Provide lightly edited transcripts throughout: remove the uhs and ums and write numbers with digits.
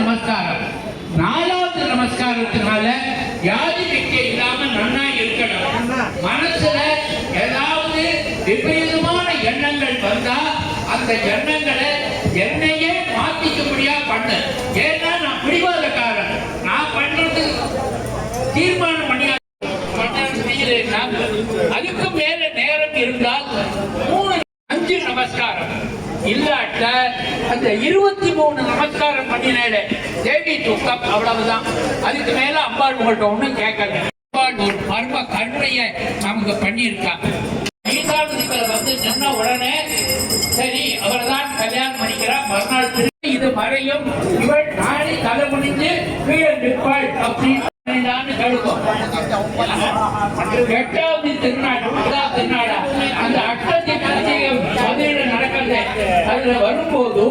நமஸ்காரம். நாலாவது நமஸ்காரத்தினால வியாதி விக்கை இல்லாம நன்னா இருக்கணும். மனசுல ஏதாவது விபரீதமான எண்ணங்கள் வந்தா அந்த எண்ணங்களை என்னையே மாத்திக்க முடியா பண்ணு. ஏன்னா நான் பிடிவாதக்காரன். நான் பண்றது தீர்மானம் பண்ணியா அதுக்கு மேல நேரம் இருந்தால் 3-5 நமஸ்காரம் இல்லாட்ட அந்த 23 நமஸ்காரம் பண்ணினேன் தேவி தூக்கம் அவ்வளவுதான். அதுக்கு மேல அம்பாள் உங்கள்கிட்ட ஒண்ணும் கேட்கல. அம்பாள் ஒரு பரம கருணைய நமக்கு பண்ணியிருக்காங்க. வந்து சொன்ன உடனே சரி அவர்தான் கல்யாணம் பண்ணிக்கிறார். மறுநாள் திரும்பி இது மறையும். இவள் நாளை தலை முடிஞ்சு கீழே நிற்பாள் அப்படின்னு எட்டாவது திருநாளா அந்த அட்டத்தை மதுரையில நடக்கிறது. அதுல வரும்போது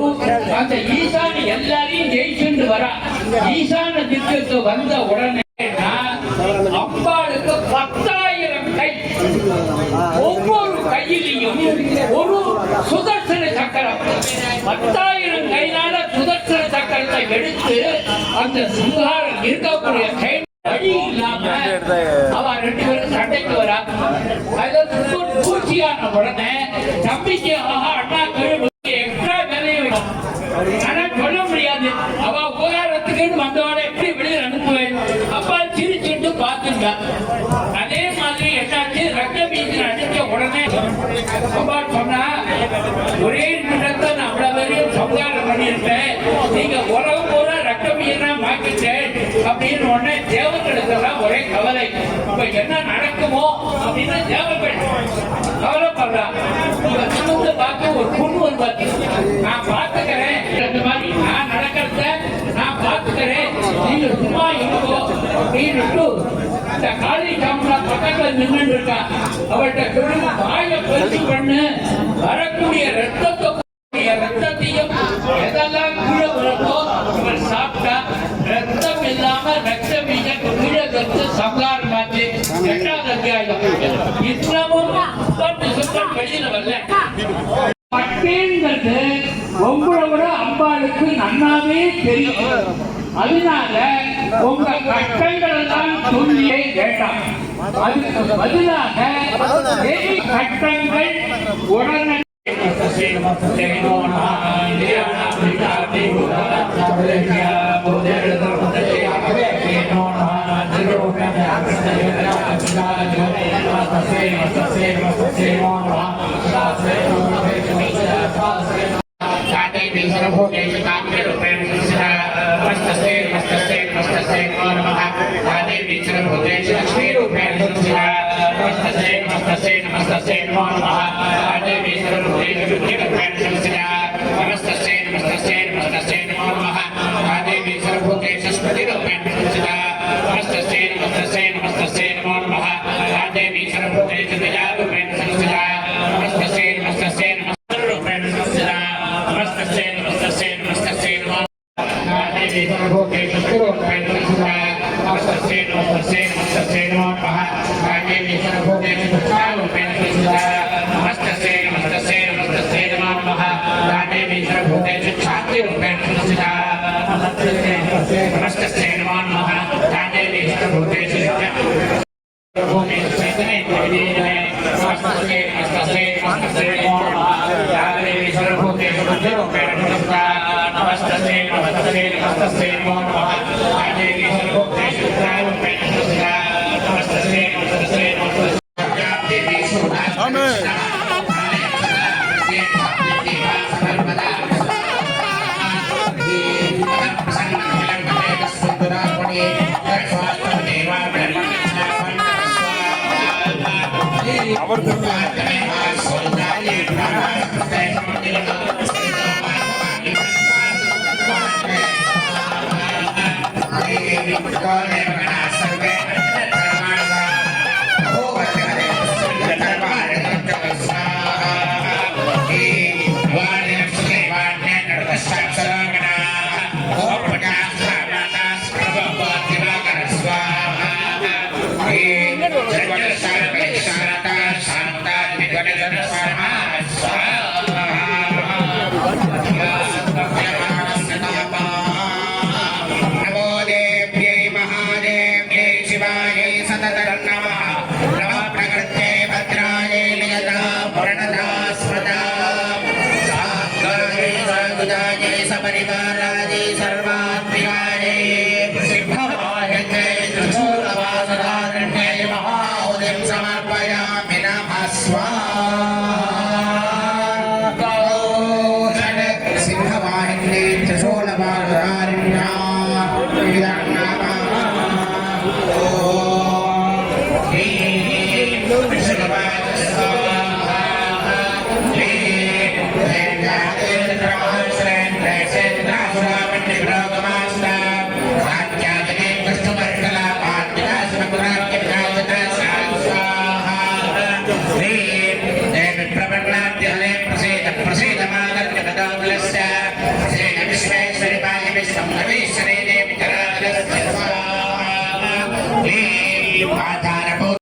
அந்த ஈசான எல்லாரையும் ஜெயிச்சுட்டு வரா. ஈசான திட்டத்துக்கு வந்த உடனே அம்பாளுக்கு 10,000 கை, ஒவ்வொரு கையிலையும் ஒரு சுதர்சன சக்கரம். 10,000 கையினால சுதர்சன சக்கரத்தை எடுத்து அந்த சுகாரம் இருக்கக்கூடிய வழி இல்லாம அவ 2 பேரும் சண்டைக்கு வரா. பூச்சியான உடனே தம்பிக்கு அண்ணா எக்ஸ்ட்ரா வேலையை வைக்கும். ஆனா சொல்ல முடியாது. அவ உபகாரத்துக்கு வந்தவரை எப்படி வெளியில் அனுப்புவேன். அப்பா சிரிச்சுட்டு பாத்துங்க. அதே மாதிரி என்னாச்சு, ரத்த பீஜன் அடிச்ச உடனே அப்பா சொன்னா ஒரே நிமிடத்தை நான் அவ்வளவு வரையும் சம்ஹாரம் பண்ணியிருப்பேன். நீங்க உறவு பூரா ரத்த பீஜனா மாக்கிட்டேன் அப்படின்னு உடனே தேவர்களுக்கெல்லாம் ஒரே கவலை. இப்ப என்ன நடக்குமோ அப்படின்னு தேவர்கள் கவலைப்படுறா. பார்த்து ஒரு பொண்ணு வந்து நான் பாத்துக்கிறேன். இந்த மாதிரி நான் நடக்கிறத நான் பாத்துக்கிறேன். நீங்க சும்மா இருக்கோ அப்படின்னு இந்த காளி சாமுண்டா பக்கத்துல நின்று இருக்கா. அவள்கிட்ட சொல்லி வாயை பரிசு பண்ணு. வரக்கூடிய ரத்தத்தையும் எதெல்லாம் கீழே வரப்போ இவர் சாப்பிட்டா ரத்தம் இல்லாம ரத்த மீத கீழே வச்சு சம்ஹாரம் ஆச்சு. 8வது அத்தியாயம். இன்னமும் சுத்தம் வெளியில வரல. பட்டேங்கிறது உங்களை விட அம்பாளுக்கு நன்னாவே தெரியும். அதனால உங்க கஷ்டங்கள் எல்லாம் சொல்லியே வேண்டாம். அதுக்கு பதிலாக கஷ்டங்கள் உடனே महाराजे सर्वात्मिकायै सिद्धवाहिन्यै त्रिशूलवासधारण्यै महाहुतिं समर्पयामि नमः स्वाहा सिद्धवाहिन्यै त्रिशूलवासधारण्या